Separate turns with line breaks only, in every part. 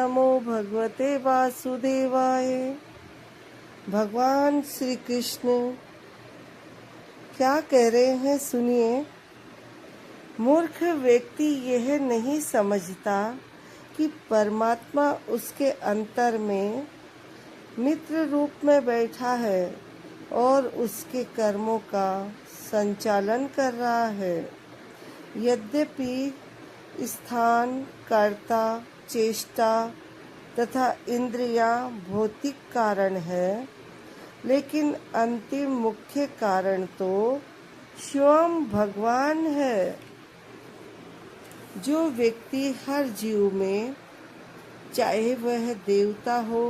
नमो भगवते वासुदेवाय। भगवान श्री कृष्ण क्या कह रहे हैं सुनिए। मूर्ख व्यक्ति यह नहीं समझता कि परमात्मा उसके अंतर में मित्र रूप में बैठा है और उसके कर्मों का संचालन कर रहा है। यद्यपि स्थान, कर्ता, चेष्टा तथा इंद्रियां भौतिक कारण है, लेकिन अंतिम मुख्य कारण तो स्वयं भगवान है। जो व्यक्ति हर जीव में, चाहे वह देवता हो,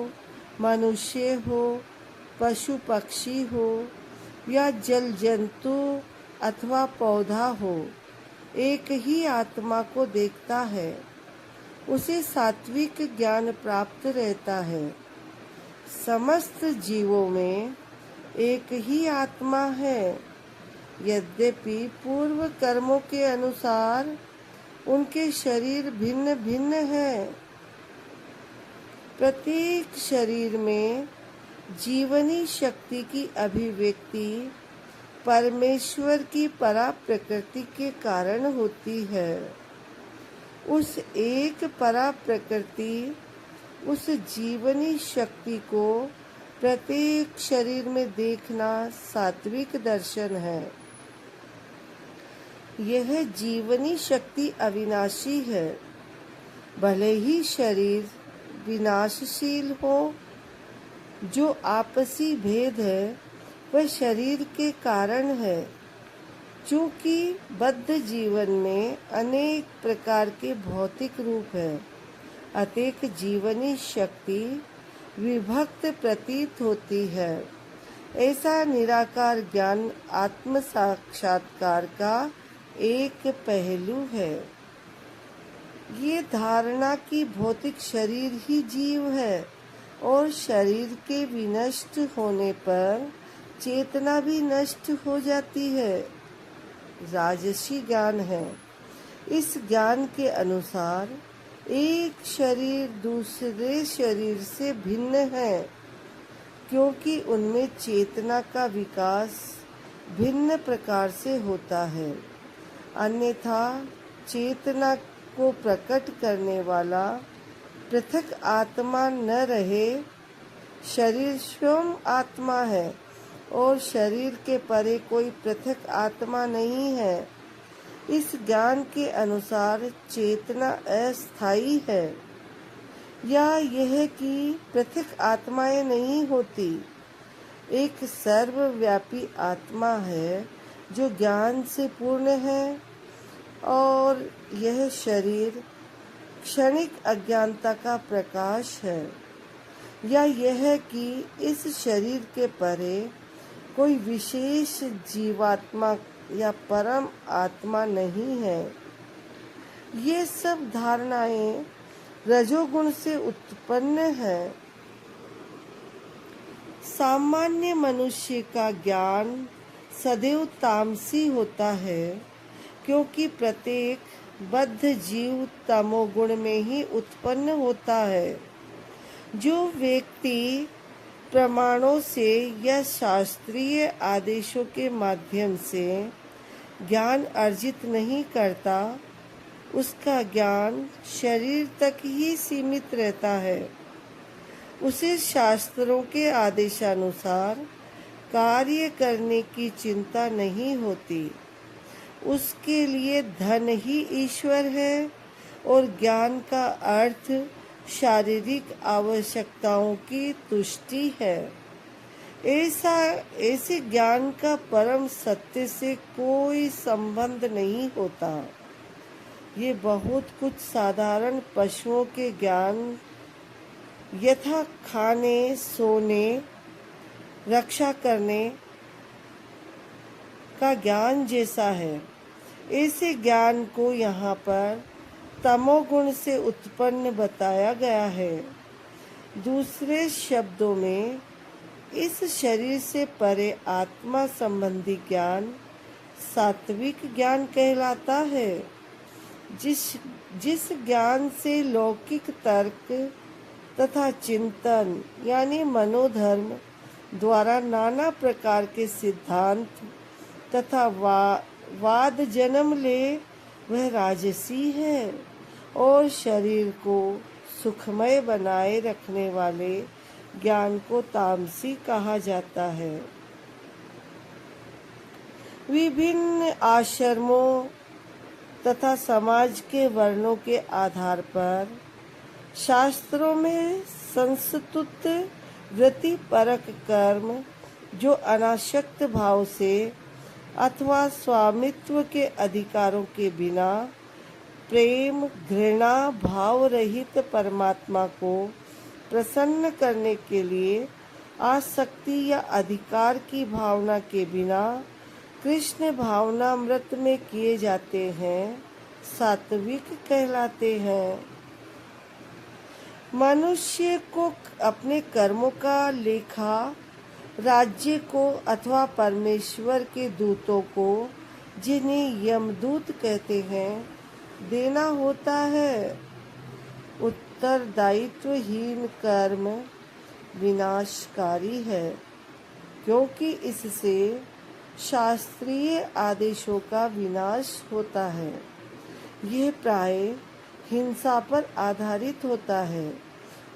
मनुष्य हो, पशु पक्षी हो या जल जंतु अथवा पौधा हो, एक ही आत्मा को देखता है, उसे सात्विक ज्ञान प्राप्त रहता है। समस्त जीवों में एक ही आत्मा है। यद्यपि पूर्व कर्मों के अनुसार उनके शरीर भिन्न भिन्न हैं। प्रत्येक शरीर में जीवनी शक्ति की अभिव्यक्ति परमेश्वर की परा प्रकृति के कारण होती है। उस एक परा प्रकृति, उस जीवनी शक्ति को प्रत्येक शरीर में देखना सात्विक दर्शन है। यह जीवनी शक्ति अविनाशी है। भले ही शरीर विनाशशील हो, जो आपसी भेद है वह शरीर के कारण है। चूँकि बद्ध जीवन में अनेक प्रकार के भौतिक रूप है, अतएव जीवनी शक्ति विभक्त प्रतीत होती है। ऐसा निराकार ज्ञान आत्म साक्षात्कार का एक पहलू है। ये धारणा कि भौतिक शरीर ही जीव है और शरीर के विनष्ट होने पर चेतना भी नष्ट हो जाती है, राजसी ज्ञान है। इस ज्ञान के अनुसार एक शरीर दूसरे शरीर से भिन्न है, क्योंकि उनमें चेतना का विकास भिन्न प्रकार से होता है। अन्यथा चेतना को प्रकट करने वाला पृथक आत्मा न रहे। शरीर स्वयं आत्मा है और शरीर के परे कोई पृथक आत्मा नहीं है। इस ज्ञान के अनुसार चेतना अस्थायी है, या यह कि पृथक आत्माएं नहीं होती। एक सर्वव्यापी आत्मा है जो ज्ञान से पूर्ण है, और यह शरीर क्षणिक अज्ञानता का प्रकाश है, या यह कि इस शरीर के परे कोई विशेष जीवात्मा या परम आत्मा नहीं है। ये सब धारणाएं रजोगुण से उत्पन्न है। सामान्य मनुष्य का ज्ञान सदैव तामसी होता है, क्योंकि प्रत्येक बद्ध जीव तमोगुण में ही उत्पन्न होता है। जो व्यक्ति प्रमाणों से या शास्त्रीय आदेशों के माध्यम से ज्ञान अर्जित नहीं करता, उसका ज्ञान शरीर तक ही सीमित रहता है। उसे शास्त्रों के आदेशानुसार कार्य करने की चिंता नहीं होती। उसके लिए धन ही ईश्वर है और ज्ञान का अर्थ शारीरिक आवश्यकताओं की तुष्टि है। ऐसे ज्ञान का परम सत्य से कोई संबंध नहीं होता। ये बहुत कुछ साधारण पशुओं के ज्ञान, यथा खाने, सोने, रक्षा करने का ज्ञान जैसा है। ऐसे ज्ञान को यहाँ पर तमोगुण से उत्पन्न बताया गया है। दूसरे शब्दों में इस शरीर से परे आत्मा संबंधी ज्ञान सात्विक ज्ञान कहलाता है। जिस ज्ञान से लौकिक तर्क तथा चिंतन यानी मनोधर्म द्वारा नाना प्रकार के सिद्धांत तथा वाद जन्म ले वह राजसी है, और शरीर को सुखमय बनाए रखने वाले ज्ञान को तामसी कहा जाता है। विभिन्न आश्रमों तथा समाज के वर्णों के आधार पर शास्त्रों में संस्तुत वृत्ति परक कर्म जो अनासक्त भाव से अथवा स्वामित्व के अधिकारों के बिना प्रेम घृणा भाव रहित परमात्मा को प्रसन्न करने के लिए आसक्ति या अधिकार की भावना के बिना कृष्ण भावनामृत में किए जाते हैं, सात्विक कहलाते हैं। मनुष्य को अपने कर्मों का लेखा राज्य को अथवा परमेश्वर के दूतों को, जिन्हें यमदूत कहते हैं, देना होता है। उत्तरदायित्वहीन कर्म विनाशकारी है, क्योंकि इससे शास्त्रीय आदेशों का विनाश होता है। यह प्राय हिंसा पर आधारित होता है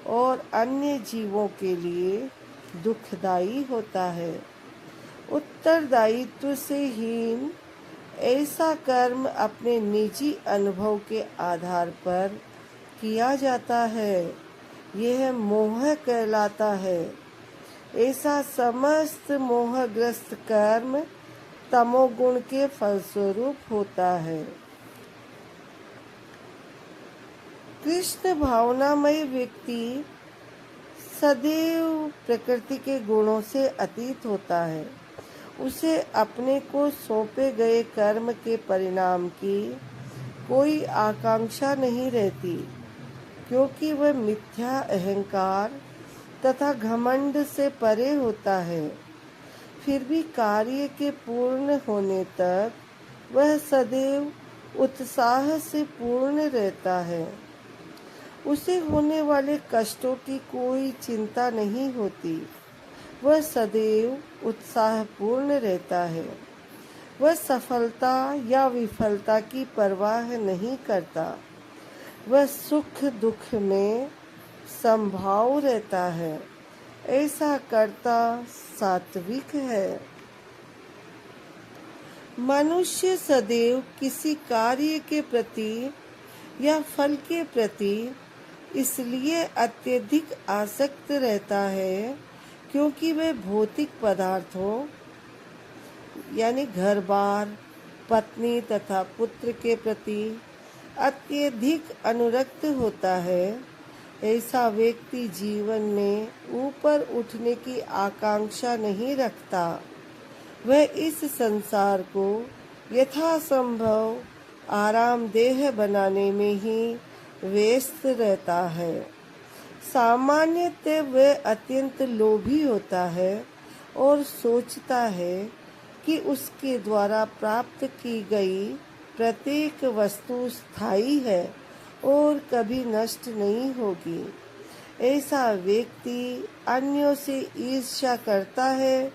और अन्य जीवों के लिए दुखदायी होता है। उत्तरदायित्व से हीन ऐसा कर्म अपने निजी अनुभव के आधार पर किया जाता है। यह मोह कहलाता है। ऐसा समस्त मोहग्रस्त कर्म तमोगुण के फलस्वरूप होता है। कृष्ण भावनामय व्यक्ति सदैव प्रकृति के गुणों से अतीत होता है। उसे अपने को सौंपे गए कर्म के परिणाम की कोई आकांक्षा नहीं रहती, क्योंकि वह मिथ्या अहंकार तथा घमंड से परे होता है। फिर भी कार्य के पूर्ण होने तक वह सदैव उत्साह से पूर्ण रहता है। उसे होने वाले कष्टों की कोई चिंता नहीं होती। वह सदैव उत्साहपूर्ण रहता है। वह सफलता या विफलता की परवाह नहीं करता। वह सुख दुख में संभाव रहता है। ऐसा कर्ता सात्विक है। मनुष्य सदैव किसी कार्य के प्रति या फल के प्रति इसलिए अत्यधिक आसक्त रहता है, क्योंकि वह भौतिक पदार्थों यानी घर बार, पत्नी तथा पुत्र के प्रति अत्यधिक अनुरक्त होता है। ऐसा व्यक्ति जीवन में ऊपर उठने की आकांक्षा नहीं रखता। वह इस संसार को यथासंभव आरामदेह बनाने में ही व्यस्त रहता है। सामान्यतः वह अत्यंत लोभी होता है और सोचता है कि उसके द्वारा प्राप्त की गई प्रत्येक वस्तु स्थायी है और कभी नष्ट नहीं होगी। ऐसा व्यक्ति अन्यों से ईर्ष्या करता है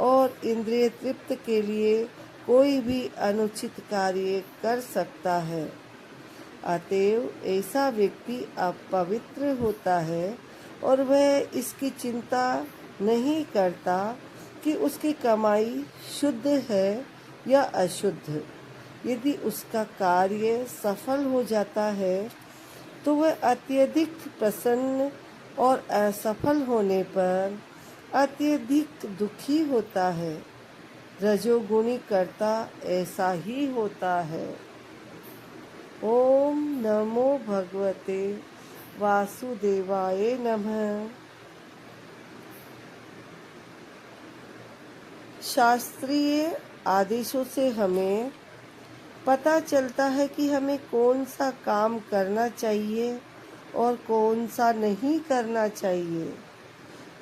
और इंद्रिय तृप्त के लिए कोई भी अनुचित कार्य कर सकता है। अतएव ऐसा व्यक्ति अपवित्र होता है और वह इसकी चिंता नहीं करता कि उसकी कमाई शुद्ध है या अशुद्ध। यदि उसका कार्य सफल हो जाता है तो वह अत्यधिक प्रसन्न और असफल होने पर अत्यधिक दुखी होता है। रजोगुणी कर्ता ऐसा ही होता है। ओम नमो भगवते वासुदेवाय नमः। शास्त्रीय आदेशों से हमें पता चलता है कि हमें कौन सा काम करना चाहिए और कौन सा नहीं करना चाहिए।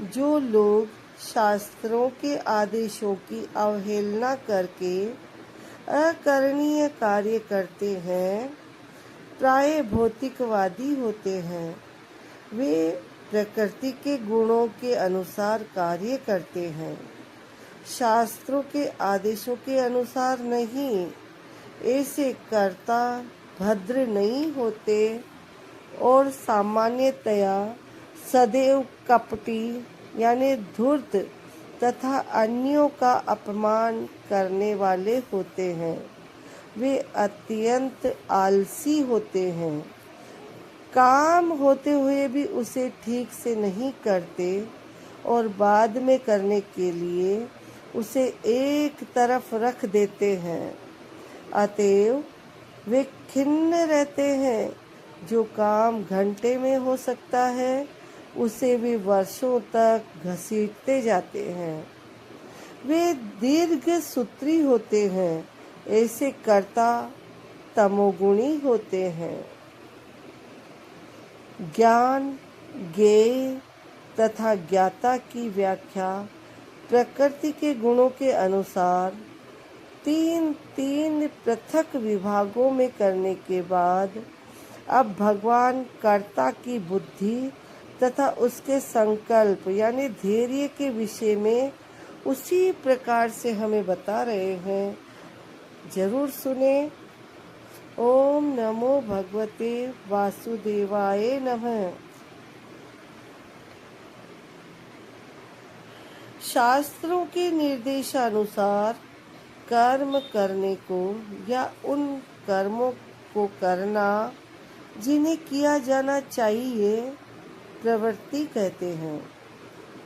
जो लोग शास्त्रों के आदेशों की अवहेलना करके अकरणीय कार्य करते हैं, प्राय भौतिकवादी होते हैं। वे प्रकृति के गुणों के अनुसार कार्य करते हैं, शास्त्रों के आदेशों के अनुसार नहीं। ऐसे कर्ता भद्र नहीं होते और सामान्यतया सदैव कपटी यानी धूर्त तथा अन्यों का अपमान करने वाले होते हैं। वे अत्यंत आलसी होते हैं, काम होते हुए भी उसे ठीक से नहीं करते और बाद में करने के लिए उसे एक तरफ रख देते हैं। अतएव वे खिन्न रहते हैं। जो काम घंटे में हो सकता है उसे वे वर्षों तक घसीटते जाते हैं। वे दीर्घ सूत्री होते हैं। ऐसे कर्ता तमोगुणी होते हैं। ज्ञान, ज्ञेय तथा ज्ञाता की व्याख्या प्रकृति के गुणों के अनुसार तीन पृथक विभागों में करने के बाद अब भगवान कर्ता की बुद्धि तथा उसके संकल्प यानी धैर्य के विषय में उसी प्रकार से हमें बता रहे हैं। जरूर सुने। ओम नमो भगवते वासुदेवाय नमः। शास्त्रों के निर्देशानुसार कर्म करने को या उन कर्मों को करना जिन्हें किया जाना चाहिए प्रवृत्ति कहते हैं।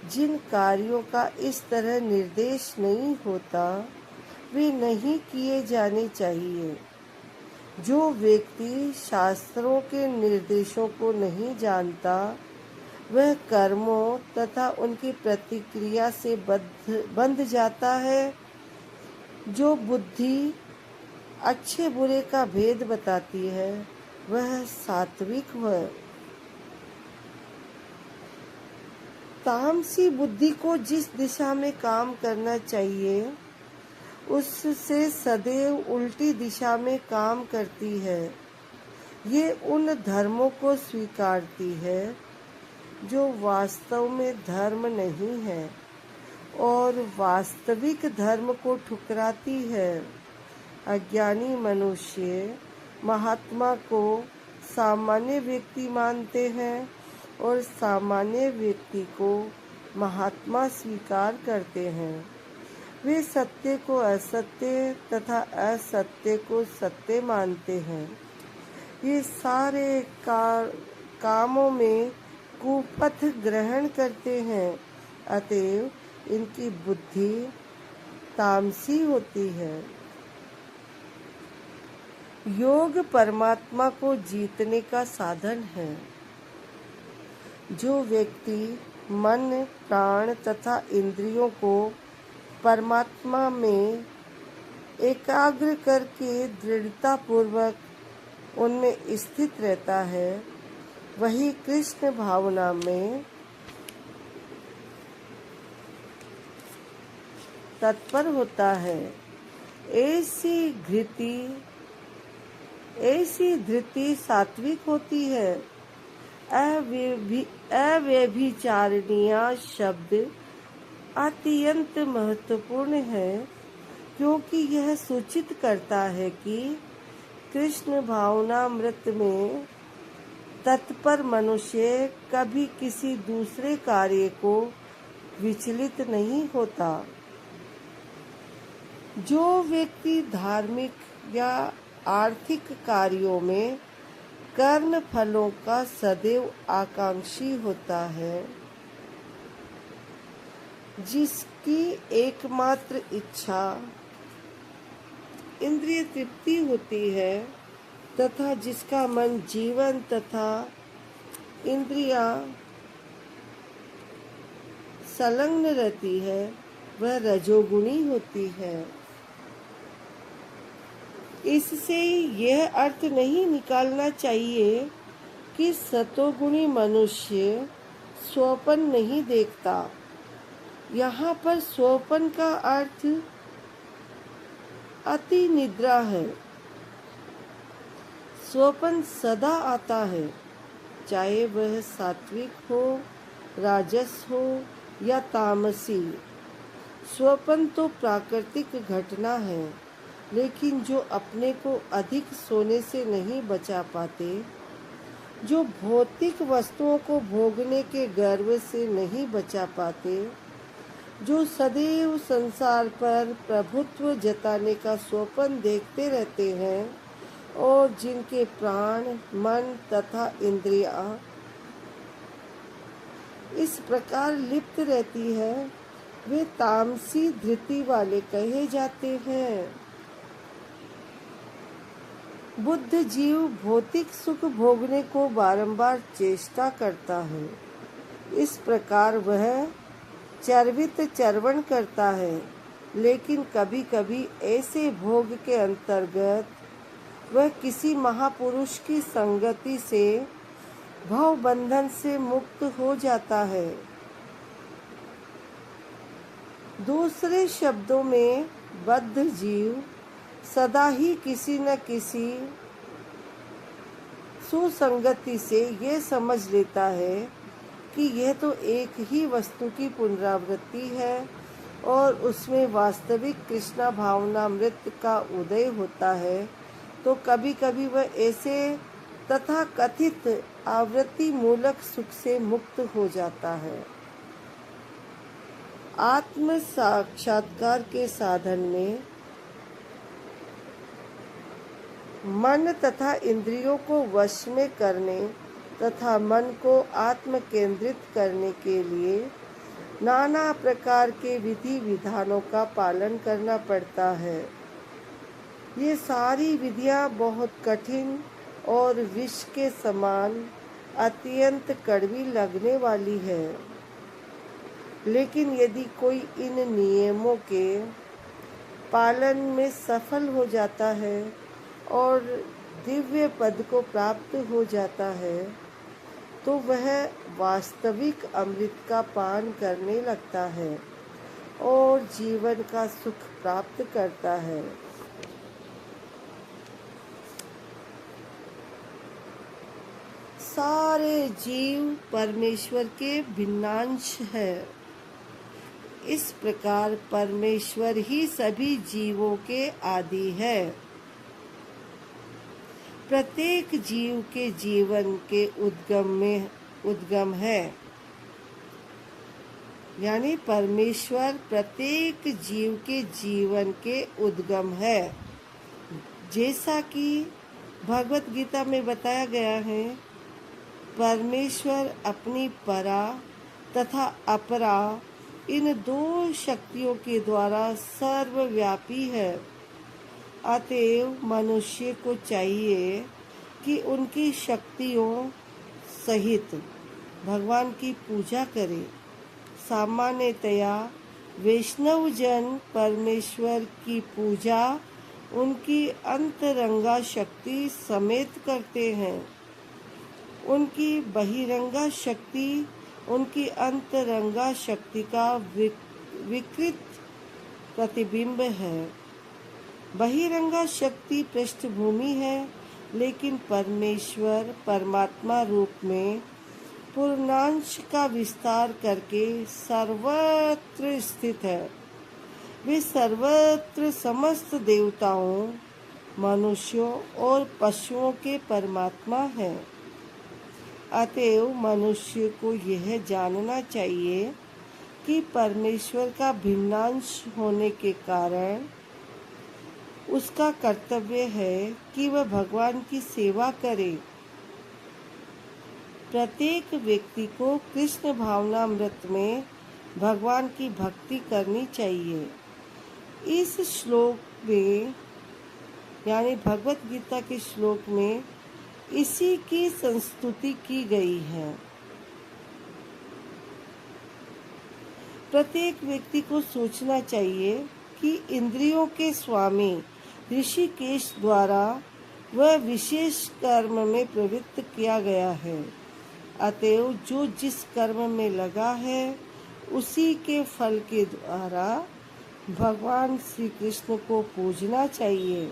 जिन कार्यों का इस तरह निर्देश नहीं होता वे नहीं किए जाने चाहिए। जो व्यक्ति शास्त्रों के निर्देशों को नहीं जानता वह कर्मों तथा उनकी प्रतिक्रिया से बंध जाता है। जो बुद्धि अच्छे बुरे का भेद बताती है वह सात्विक है। तामसी बुद्धि को जिस दिशा में काम करना चाहिए उससे सदैव उल्टी दिशा में काम करती है। ये उन धर्मों को स्वीकारती है जो वास्तव में धर्म नहीं है और वास्तविक धर्म को ठुकराती है। अज्ञानी मनुष्य महात्मा को सामान्य व्यक्ति मानते हैं और सामान्य व्यक्ति को महात्मा स्वीकार करते हैं। वे सत्य को असत्य तथा असत्य को सत्य मानते हैं। ये सारे कामों में कुपथ ग्रहण करते हैं। अतएव इनकी बुद्धि तामसी होती है। योग परमात्मा को जीतने का साधन है। जो व्यक्ति मन, प्राण तथा इंद्रियों को परमात्मा में एकाग्र करके दृढ़ता पूर्वक उनमें स्थित रहता है वही कृष्ण भावना में तत्पर होता है। ऐसी धृति सात्विक होती है। अव्यभिचारणीय शब्द अत्यंत महत्वपूर्ण है क्योंकि यह सूचित करता है कि कृष्ण भावनामृत में तत्पर मनुष्य कभी किसी दूसरे कार्य को विचलित नहीं होता। जो व्यक्ति धार्मिक या आर्थिक कार्यों में कर्म फलों का सदैव आकांक्षी होता है, जिसकी एकमात्र इच्छा इंद्रिय तृप्ति होती है तथा जिसका मन जीवन तथा इंद्रियां संलग्न रहती है वह रजोगुणी होती है। इससे यह अर्थ नहीं निकालना चाहिए कि सतोगुणी मनुष्य स्वप्न नहीं देखता। यहाँ पर स्वप्न का अर्थ अति निद्रा है। स्वप्न सदा आता है चाहे वह सात्विक हो, राजस हो या तामसी। स्वप्न तो प्राकृतिक घटना है, लेकिन जो अपने को अधिक सोने से नहीं बचा पाते, जो भौतिक वस्तुओं को भोगने के गर्व से नहीं बचा पाते, जो सदैव संसार पर प्रभुत्व जताने का स्वप्न देखते रहते हैं और जिनके प्राण, मन तथा इंद्रियां इस प्रकार लिप्त रहती है, वे तामसी धृति वाले कहे जाते हैं। बुद्ध जीव भौतिक सुख भोगने को बारंबार चेष्टा करता है। इस प्रकार वह चर्वित चर्वण करता है, लेकिन कभी कभी ऐसे भोग के अंतर्गत वह किसी महापुरुष की संगति से भव बंधन से मुक्त हो जाता है। दूसरे शब्दों में बद्ध जीव सदा ही किसी न किसी सुसंगति से यह समझ लेता है कि यह तो एक ही वस्तु की पुनरावृत्ति है और उसमें वास्तविक कृष्णा भावनामृत का उदय होता है। तो कभी कभी वह ऐसे तथा कथित आवृत्ति मूलक सुख से मुक्त हो जाता है। आत्म साक्षात्कार के साधन में मन तथा इंद्रियों को वश में करने तथा मन को आत्म केंद्रित करने के लिए नाना प्रकार के विधि विधानों का पालन करना पड़ता है। ये सारी विधियां बहुत कठिन और विष के समान अत्यंत कड़वी लगने वाली है, लेकिन यदि कोई इन नियमों के पालन में सफल हो जाता है और दिव्य पद को प्राप्त हो जाता है, तो वह वास्तविक अमृत का पान करने लगता है और जीवन का सुख प्राप्त करता है। सारे जीव परमेश्वर के भिन्नांश है। इस प्रकार परमेश्वर ही सभी जीवों के आदि है। प्रत्येक जीव के जीवन के उद्गम है, यानी परमेश्वर प्रत्येक जीव के जीवन के उद्गम है। जैसा कि भगवत गीता में बताया गया है, परमेश्वर अपनी परा तथा अपरा इन दो शक्तियों के द्वारा सर्वव्यापी है। अतएव मनुष्य को चाहिए कि उनकी शक्तियों सहित भगवान की पूजा करे। सामान्यतया वैष्णव जन परमेश्वर की पूजा उनकी अंतरंगा शक्ति समेत करते हैं। उनकी बहिरंगा शक्ति उनकी अंतरंगा शक्ति का विकृत प्रतिबिंब है। बहिरंगा शक्ति पृष्ठभूमि है, लेकिन परमेश्वर परमात्मा रूप में पूर्णांश का विस्तार करके सर्वत्र स्थित है। वे सर्वत्र समस्त देवताओं, मनुष्यों और पशुओं के परमात्मा हैं। अतएव मनुष्य को यह जानना चाहिए कि परमेश्वर का भिन्नांश होने के कारण उसका कर्तव्य है कि वह भगवान की सेवा करे। प्रत्येक व्यक्ति को कृष्ण भावनामृत में भगवान की भक्ति करनी चाहिए। इस श्लोक में, यानी भगवत गीता के श्लोक में, इसी की संस्तुति की गई है। प्रत्येक व्यक्ति को सोचना चाहिए कि इंद्रियों के स्वामी ऋषिकेश द्वारा वह विशेष कर्म में प्रवृत्त किया गया है। अतएव जो जिस कर्म में लगा है, उसी के फल के द्वारा भगवान श्री कृष्ण को पूजना चाहिए।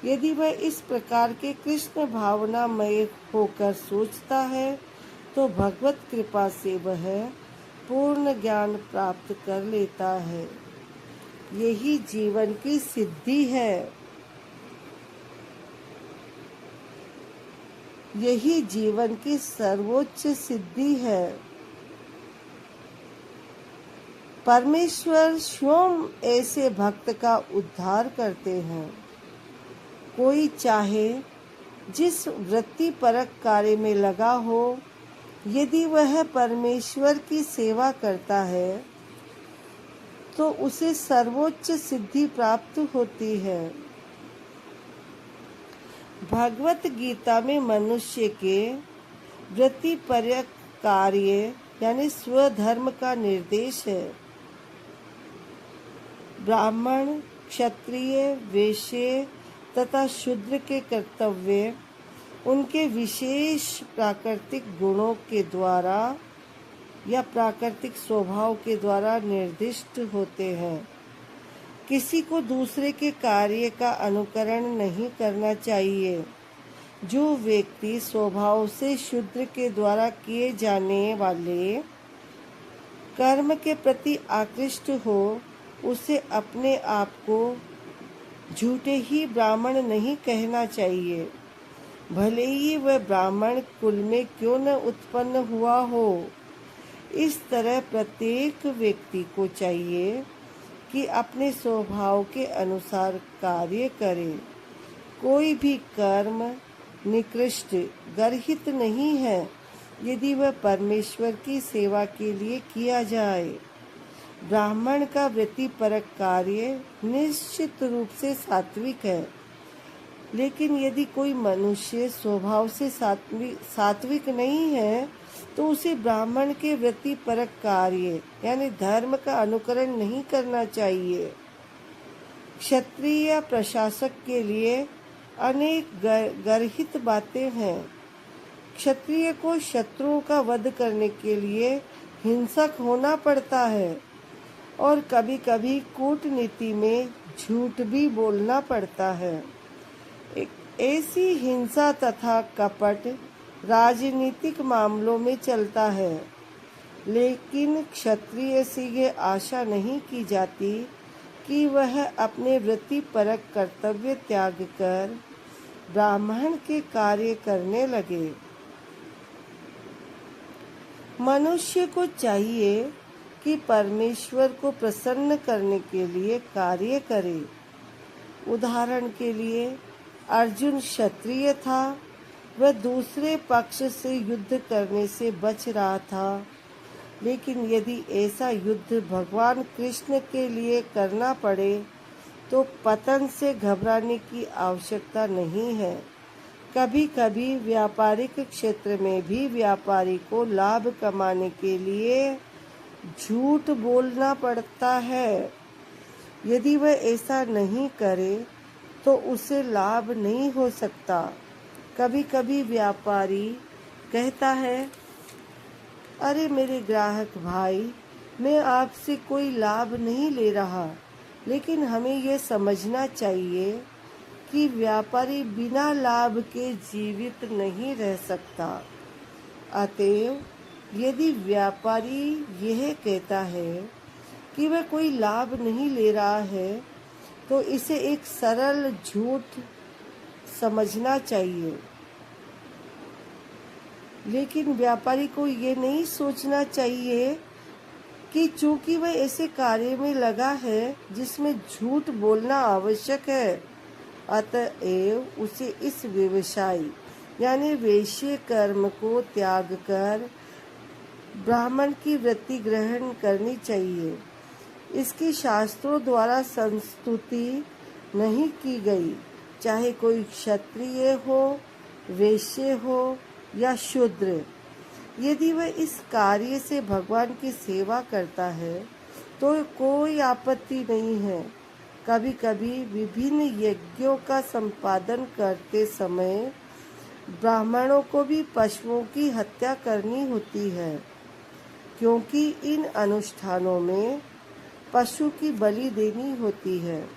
यदि वह इस प्रकार के कृष्ण भावनामय होकर सोचता है तो भगवत कृपा से वह पूर्ण ज्ञान प्राप्त कर लेता है। यही जीवन की सिद्धि है। यही जीवन की सर्वोच्च सिद्धि है। परमेश्वर स्वयं ऐसे भक्त का उद्धार करते हैं। कोई चाहे जिस वृत्तिपरक कार्य में लगा हो, यदि वह परमेश्वर की सेवा करता है तो उसे सर्वोच्च सिद्धि प्राप्त होती है। भगवत गीता में मनुष्य के वृत्तिपरक कार्य यानी स्वधर्म का निर्देश है। ब्राह्मण, क्षत्रिय, वैश्य तथा शूद्र के कर्तव्य उनके विशेष प्राकृतिक गुणों के द्वारा या प्राकृतिक स्वभाव के द्वारा निर्दिष्ट होते हैं। किसी को दूसरे के कार्य का अनुकरण नहीं करना चाहिए। जो व्यक्ति स्वभाव से शूद्र के द्वारा किए जाने वाले कर्म के प्रति आकृष्ट हो, उसे अपने आप को झूठे ही ब्राह्मण नहीं कहना चाहिए, भले ही वह ब्राह्मण कुल में क्यों न उत्पन्न हुआ हो। इस तरह प्रत्येक व्यक्ति को चाहिए कि अपने स्वभाव के अनुसार कार्य करे। कोई भी कर्म निकृष्ट, गर्हित नहीं है यदि वह परमेश्वर की सेवा के लिए किया जाए। ब्राह्मण का वृत्तिपरक कार्य निश्चित रूप से सात्विक है, लेकिन यदि कोई मनुष्य स्वभाव से सात्विक नहीं है तो उसे ब्राह्मण के वृत्तिपरक कार्य यानी धर्म का अनुकरण नहीं करना चाहिए। क्षत्रिय प्रशासक के लिए अनेक गर्हित बातें हैं। क्षत्रिय को शत्रुओं का वध करने के लिए हिंसक होना पड़ता है और कभी-कभी कूटनीति में झूठ भी बोलना पड़ता है। ऐसी हिंसा तथा कपट राजनीतिक मामलों में चलता है, लेकिन क्षत्रिय से यह आशा नहीं की जाती कि वह अपने वृत्तिपरक कर्तव्य त्याग कर ब्राह्मण के कार्य करने लगे। मनुष्य को चाहिए कि परमेश्वर को प्रसन्न करने के लिए कार्य करे। उदाहरण के लिए अर्जुन क्षत्रिय था, वह दूसरे पक्ष से युद्ध करने से बच रहा था, लेकिन यदि ऐसा युद्ध भगवान कृष्ण के लिए करना पड़े तो पतन से घबराने की आवश्यकता नहीं है। कभी कभी व्यापारिक क्षेत्र में भी व्यापारी को लाभ कमाने के लिए झूठ बोलना पड़ता है। यदि वह ऐसा नहीं करे तो उसे लाभ नहीं हो सकता। कभी कभी व्यापारी कहता है, अरे मेरे ग्राहक भाई, मैं आपसे कोई लाभ नहीं ले रहा, लेकिन हमें यह समझना चाहिए कि व्यापारी बिना लाभ के जीवित नहीं रह सकता। अतएव यदि व्यापारी यह कहता है कि वह कोई लाभ नहीं ले रहा है तो इसे एक सरल झूठ समझना चाहिए। लेकिन व्यापारी को ये नहीं सोचना चाहिए कि चूंकि वह ऐसे कार्य में लगा है जिसमें झूठ बोलना आवश्यक है, अतएव उसे इस व्यवसाय यानी वैश्य कर्म को त्याग कर ब्राह्मण की वृत्ति ग्रहण करनी चाहिए। इसकी शास्त्रों द्वारा संस्तुति नहीं की गई, चाहे कोई क्षत्रिय हो, वैश्य हो या शूद्र। यदि वह इस कार्य से भगवान की सेवा करता है तो कोई आपत्ति नहीं है। कभी कभी विभिन्न यज्ञों का संपादन करते समय ब्राह्मणों को भी पशुओं की हत्या करनी होती है, क्योंकि इन अनुष्ठानों में पशु की बलि देनी होती है।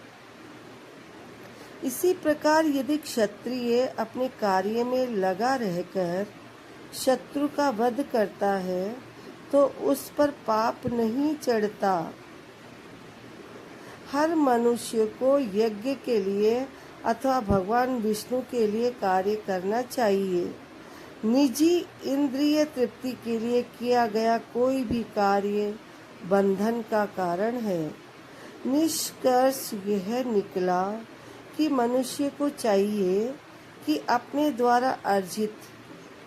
इसी प्रकार यदि क्षत्रिय अपने कार्य में लगा रहकर शत्रु का वध करता है तो उस पर पाप नहीं चढ़ता। हर मनुष्य को यज्ञ के लिए अथवा भगवान विष्णु के लिए कार्य करना चाहिए। निजी इंद्रिय तृप्ति के लिए किया गया कोई भी कार्य बंधन का कारण है। निष्कर्ष यह निकला कि मनुष्य को चाहिए कि अपने द्वारा अर्जित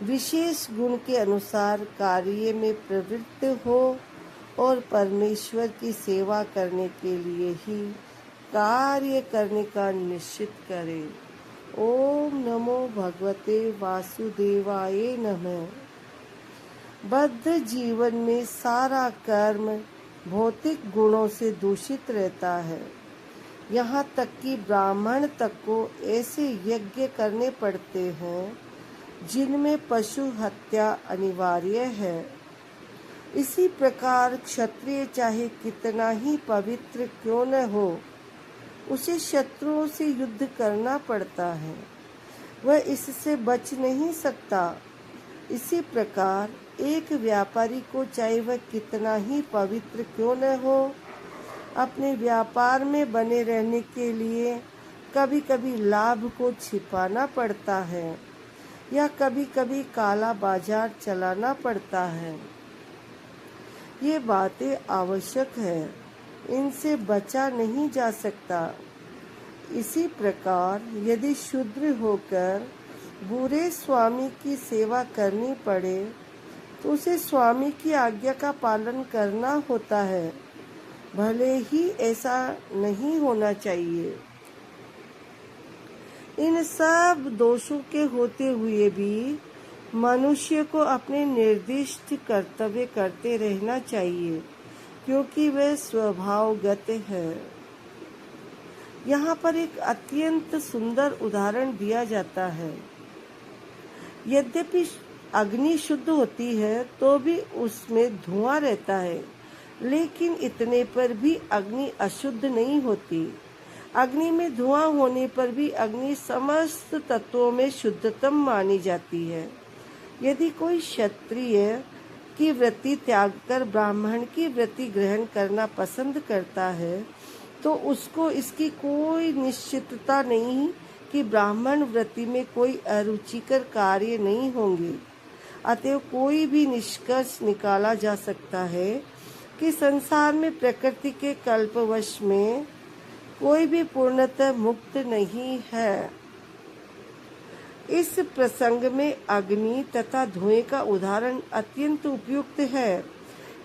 विशेष गुण के अनुसार कार्य में प्रवृत्त हो और परमेश्वर की सेवा करने के लिए ही कार्य करने का निश्चित करे। ओम नमो भगवते वासुदेवाय नमः। बद्ध जीवन में सारा कर्म भौतिक गुणों से दूषित रहता है। यहाँ तक कि ब्राह्मण तक को ऐसे यज्ञ करने पड़ते हैं जिनमें पशु हत्या अनिवार्य है। इसी प्रकार क्षत्रिय चाहे कितना ही पवित्र क्यों न हो, उसे शत्रुओं से युद्ध करना पड़ता है, वह इससे बच नहीं सकता। इसी प्रकार एक व्यापारी को चाहे वह कितना ही पवित्र क्यों न हो, अपने व्यापार में बने रहने के लिए कभी कभी लाभ को छिपाना पड़ता है या कभी कभी काला बाजार चलाना पड़ता है। ये बातें आवश्यक है, इनसे बचा नहीं जा सकता। इसी प्रकार यदि शूद्र होकर बुरे स्वामी की सेवा करनी पड़े तो उसे स्वामी की आज्ञा का पालन करना होता है, भले ही ऐसा नहीं होना चाहिए। इन सब दोषों के होते हुए भी मनुष्य को अपने निर्दिष्ट कर्तव्य करते रहना चाहिए, क्योंकि वह स्वभावगत है। यहाँ पर एक अत्यंत सुंदर उदाहरण दिया जाता है। यद्यपि अग्नि शुद्ध होती है तो भी उसमें धुआं रहता है, लेकिन इतने पर भी अग्नि अशुद्ध नहीं होती। अग्नि में धुआं होने पर भी अग्नि समस्त तत्वों में शुद्धतम मानी जाती है। यदि कोई क्षत्रिय की वृत्ति त्याग कर ब्राह्मण की वृत्ति ग्रहण करना पसंद करता है तो उसको इसकी कोई निश्चितता नहीं कि ब्राह्मण वृत्ति में कोई अरुचिकर कार्य नहीं होंगे। अतएव कोई भी निष्कर्ष निकाला जा सकता है कि संसार में प्रकृति के कल्पवश में कोई भी पूर्णतः मुक्त नहीं है। इस प्रसंग में अग्नि तथा धुएं का उदाहरण अत्यंत उपयुक्त है।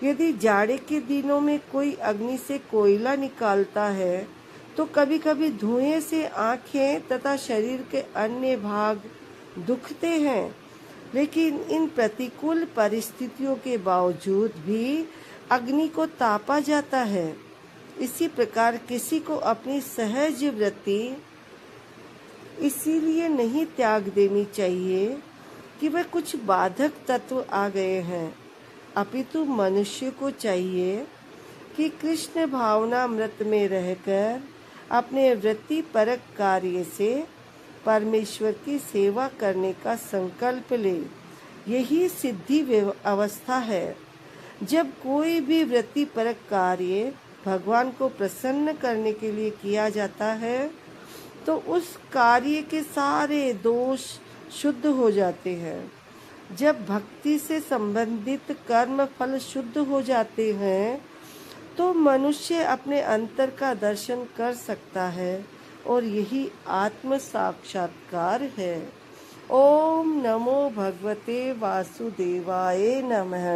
यदि जाड़े के दिनों में कोई अग्नि से कोयला निकालता है तो कभी कभी धुएं से आंखें तथा शरीर के अन्य भाग दुखते हैं, लेकिन इन प्रतिकूल परिस्थितियों के बावजूद भी अग्नि को तापा जाता है। इसी प्रकार किसी को अपनी सहज वृत्ति इसीलिए नहीं त्याग देनी चाहिए कि वह कुछ बाधक तत्व आ गए हैं, अपितु मनुष्य को चाहिए कि कृष्ण भावनामृत में रहकर अपने वृत्ति परक कार्य से परमेश्वर की सेवा करने का संकल्प ले। यही सिद्धि अवस्था है। जब कोई भी वृत्ति परक कार्य भगवान को प्रसन्न करने के लिए किया जाता है तो उस कार्य के सारे दोष शुद्ध हो जाते हैं। जब भक्ति से संबंधित कर्म फल शुद्ध हो जाते हैं तो मनुष्य अपने अंतर का दर्शन कर सकता है और यही आत्म साक्षात्कार है। ओम नमो भगवते वासुदेवाय नमः।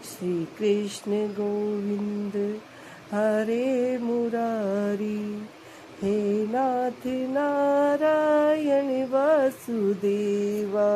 श्री कृष्ण गोविंद हरे मुरारी, हे नाथ नारायण वासुदेवा।